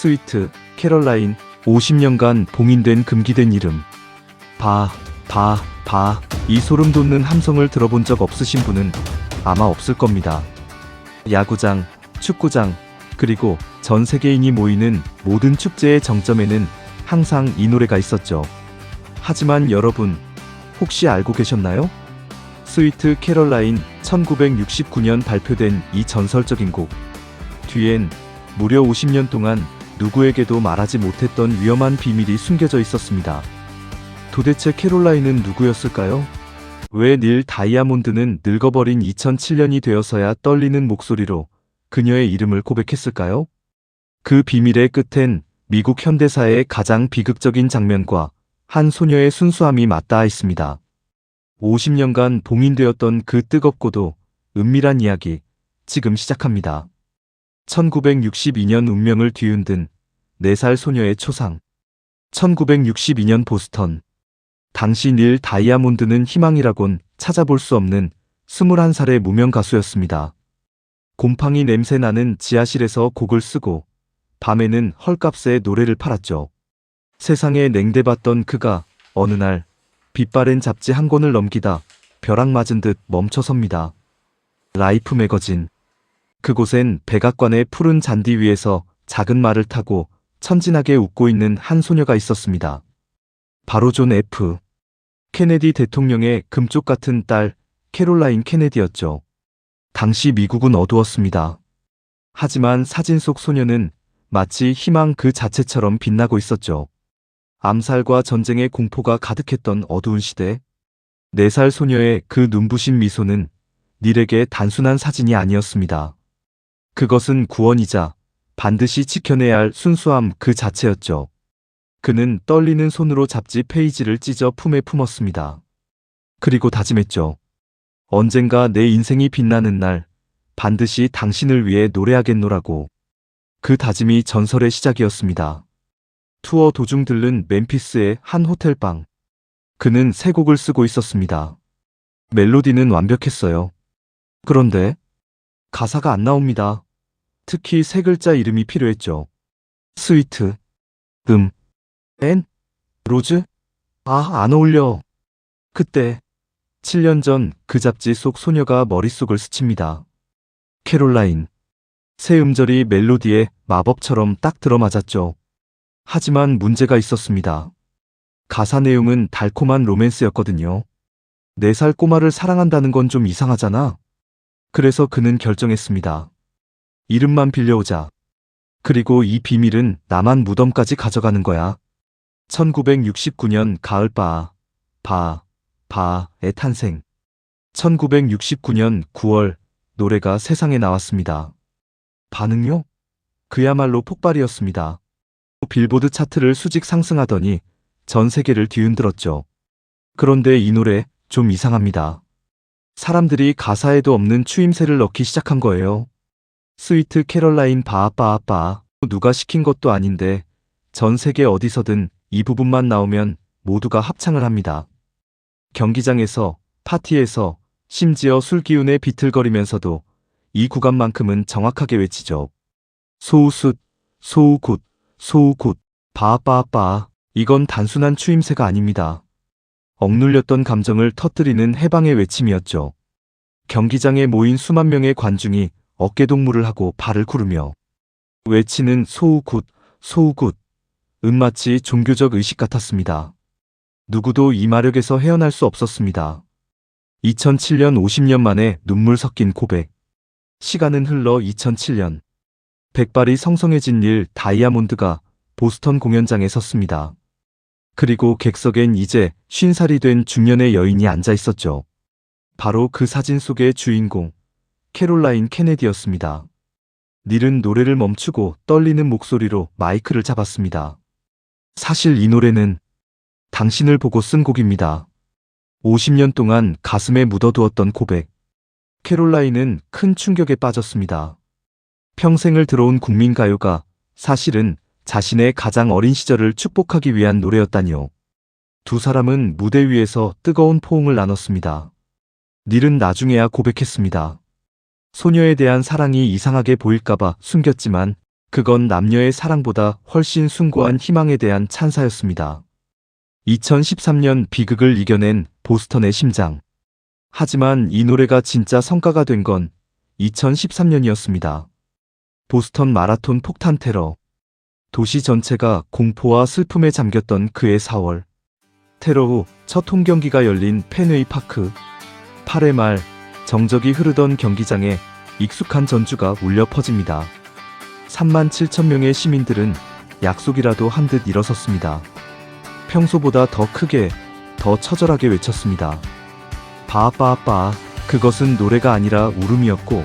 스위트 캐럴라인 50년간 봉인된 금기된 이름. 이 소름 돋는 함성을 들어본 적 없으신 분은 아마 없을 겁니다. 야구장, 축구장, 그리고 전 세계인이 모이는 모든 축제의 정점에는 항상 이 노래가 있었죠. 하지만 여러분, 혹시 알고 계셨나요? 스위트 캐럴라인 1969년 발표된 이 전설적인 곡. 뒤엔 무려 50년 동안 누구에게도 말하지 못했던 위험한 비밀이 숨겨져 있었습니다. 도대체 캐롤라인은 누구였을까요? 왜 닐 다이아몬드는 늙어버린 2007년이 되어서야 떨리는 목소리로 그녀의 이름을 고백했을까요? 그 비밀의 끝엔 미국 현대사의 가장 비극적인 장면과 한 소녀의 순수함이 맞닿아 있습니다. 50년간 봉인되었던 그 뜨겁고도 은밀한 이야기, 지금 시작합니다. 1962년 운명을 뒤흔든 4살 소녀의 초상. 1962년 보스턴. 당시 닐 다이아몬드는 희망이라곤 찾아볼 수 없는 21살의 무명 가수였습니다. 곰팡이 냄새 나는 지하실에서 곡을 쓰고 밤에는 헐값에 노래를 팔았죠. 세상에 냉대받던 그가 어느 날 빛바랜 잡지 한 권을 넘기다 벼락 맞은 듯 멈춰섭니다. 라이프 매거진. 그곳엔 백악관의 푸른 잔디 위에서 작은 말을 타고 천진하게 웃고 있는 한 소녀가 있었습니다. 바로 존 F. 케네디 대통령의 금쪽 같은 딸 캐롤라인 케네디였죠. 당시 미국은 어두웠습니다. 하지만 사진 속 소녀는 마치 희망 그 자체처럼 빛나고 있었죠. 암살과 전쟁의 공포가 가득했던 어두운 시대. 4살 소녀의 그 눈부신 미소는 닐에게 단순한 사진이 아니었습니다. 그것은 구원이자 반드시 지켜내야 할 순수함 그 자체였죠. 그는 떨리는 손으로 잡지 페이지를 찢어 품에 품었습니다. 그리고 다짐했죠. 언젠가 내 인생이 빛나는 날 반드시 당신을 위해 노래하겠노라고. 그 다짐이 전설의 시작이었습니다. 투어 도중 들른 멤피스의 한 호텔방. 그는 새 곡을 쓰고 있었습니다. 멜로디는 완벽했어요. 그런데 가사가 안 나옵니다. 특히 3글자 이름이 필요했죠. 스위트, 앤, 로즈? 안 어울려. 그때 7년 전 그 잡지 속 소녀가 머릿속을 스칩니다. 캐롤라인. 새 음절이 멜로디에 마법처럼 딱 들어맞았죠. 하지만 문제가 있었습니다. 가사 내용은 달콤한 로맨스였거든요. 4살 꼬마를 사랑한다는 건 좀 이상하잖아. 그래서 그는 결정했습니다. 이름만 빌려오자. 그리고 이 비밀은 나만 무덤까지 가져가는 거야. 1969년 가을 바의 탄생. 1969년 9월 노래가 세상에 나왔습니다. 반응요? 그야말로 폭발이었습니다. 빌보드 차트를 수직 상승하더니 전 세계를 뒤흔들었죠. 그런데 이 노래 좀 이상합니다. 사람들이 가사에도 없는 추임새를 넣기 시작한 거예요. 스위트 캐럴라인 누가 시킨 것도 아닌데 전 세계 어디서든 이 부분만 나오면 모두가 합창을 합니다. 경기장에서, 파티에서, 심지어 술 기운에 비틀거리면서도 이 구간만큼은 정확하게 외치죠. 소우숫, 소우굿, 소우굿, 이건 단순한 추임새가 아닙니다. 억눌렸던 감정을 터뜨리는 해방의 외침이었죠. 경기장에 모인 수만 명의 관중이 어깨동무를 하고 발을 구르며 외치는 소우굿, 소우굿. 마치 종교적 의식 같았습니다. 누구도 이 마력에서 헤어날 수 없었습니다. 2007년 50년 만에 눈물 섞인 고백. 시간은 흘러 2007년. 백발이 성성해진 닐 다이아몬드가 보스턴 공연장에 섰습니다. 그리고 객석엔 이제 50살이 된 중년의 여인이 앉아 있었죠. 바로 그 사진 속의 주인공, 캐롤라인 케네디였습니다. 닐은 노래를 멈추고 떨리는 목소리로 마이크를 잡았습니다. 사실 이 노래는 당신을 보고 쓴 곡입니다. 50년 동안 가슴에 묻어두었던 고백. 캐롤라인은 큰 충격에 빠졌습니다. 평생을 들어온 국민가요가 사실은 자신의 가장 어린 시절을 축복하기 위한 노래였다니요. 두 사람은 무대 위에서 뜨거운 포옹을 나눴습니다. 닐은 나중에야 고백했습니다. 소녀에 대한 사랑이 이상하게 보일까봐 숨겼지만 그건 남녀의 사랑보다 훨씬 숭고한 희망에 대한 찬사였습니다. 2013년 비극을 이겨낸 보스턴의 심장. 하지만 이 노래가 진짜 성과가 된 건 2013년이었습니다. 보스턴 마라톤 폭탄 테러. 도시 전체가 공포와 슬픔에 잠겼던 그해 4월. 테러 후 첫 홈경기가 열린 펜웨이 파크. 8회 말 정적이 흐르던 경기장에 익숙한 전주가 울려 퍼집니다. 3만 7천 명의 시민들은 약속이라도 한 듯 일어섰습니다. 평소보다 더 크게, 더 처절하게 외쳤습니다. 바아바아바. 그것은 노래가 아니라 울음이었고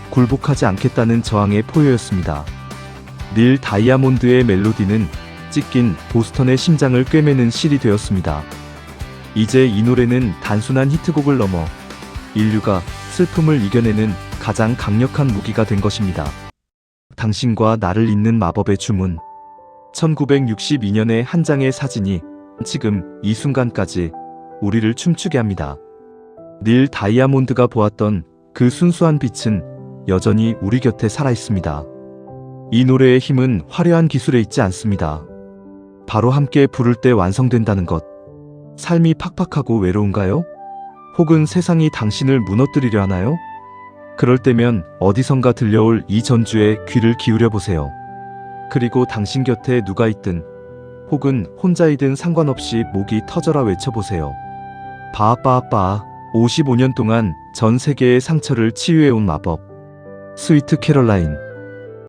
굴복하지 않겠다는 저항의 포효였습니다. 닐 다이아몬드의 멜로디는 찢긴 보스턴의 심장을 꿰매는 실이 되었습니다. 이제 이 노래는 단순한 히트곡을 넘어 인류가 슬픔을 이겨내는 가장 강력한 무기가 된 것입니다. 당신과 나를 잇는 마법의 주문. 1962년의 한 장의 사진이 지금 이 순간까지 우리를 춤추게 합니다. 닐 다이아몬드가 보았던 그 순수한 빛은 여전히 우리 곁에 살아있습니다. 이 노래의 힘은 화려한 기술에 있지 않습니다. 바로 함께 부를 때 완성된다는 것. 삶이 팍팍하고 외로운가요? 혹은 세상이 당신을 무너뜨리려 하나요? 그럴 때면 어디선가 들려올 이 전주에 귀를 기울여 보세요. 그리고 당신 곁에 누가 있든 혹은 혼자이든 상관없이 목이 터져라 외쳐보세요. 바아바아바. 55년 동안 전 세계의 상처를 치유해온 마법. 스위트 캐럴라인.